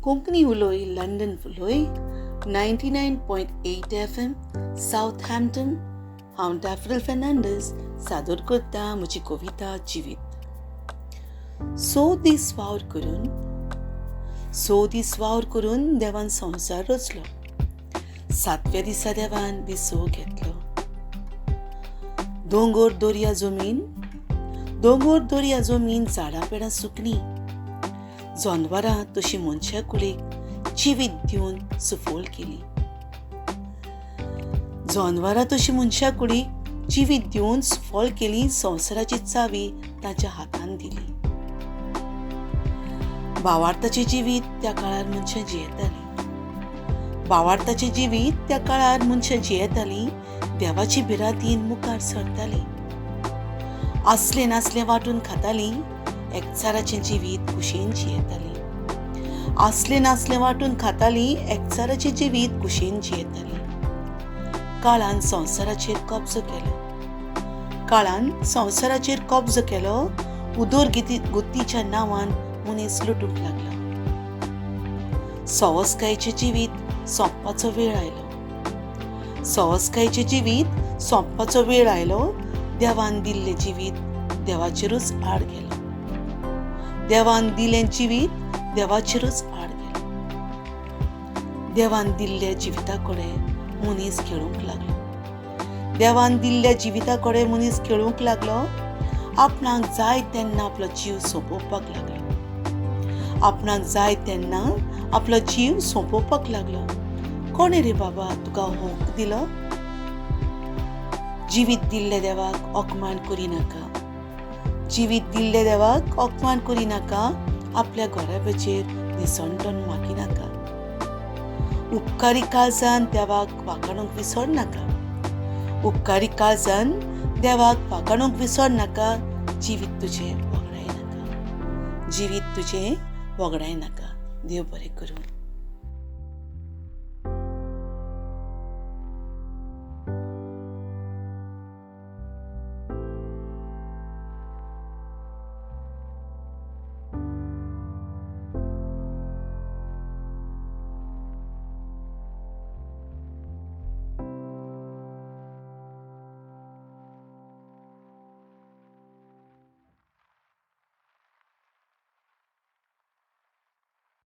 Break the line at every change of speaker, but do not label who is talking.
कोंकणी उलोय लंडन उलोय 99.8 FM Southampton. हांव डॅफ्रिल फेर्नांडीस सादर करता म्हजी कविता जिवीत. सो दीस वावर करून देवान संवसार रचलो. 7व्या दिसा देवान विसव घेतलो. दोंगर दर्या जमीन झाडां पेडां सुकलीं. जनावरां तशीं मनशा कुळीक जिवीत दिवन सुफोल केली. संवसाराची चावी ताच्या हातान दिली. भावार्थाचें जिवीत त्या काळार मनशां जियेतालीं. देवाची भिरांतीन मुखार सरतालीं. असलें नासलें वांटून खातालीं. एकचाराचें जिवीत कुशेन जियेतालीं. काळान संवसाराचेर कब्जो केलो. उदरगतीच्या नांवान मनीस लुटूंक लागला. सवस्कायेचें जिवीत सोंपपाचो वेळ आयलो. देवान दिल्लें जिवीत देवाचेरूच आड गेलो. देवान दिल्ल्या जिविता कडेन मनीस खेळूंक लागलो. आपणाक जाय तेन्ना आपलो जीव सोंपोवपाक लागलो. कोणे रे बाबा तुका होंक दिलो? जिवीत दिल्ल्या देवाक ओकमान करिनाका. आपल्या घोराबेचेर निसंटोन मागिनाका. उपकारी काळजान देवाक वाखाणूंक विसरनाका. जिवीत तुजें वगडायनाका. देव बरें करूं.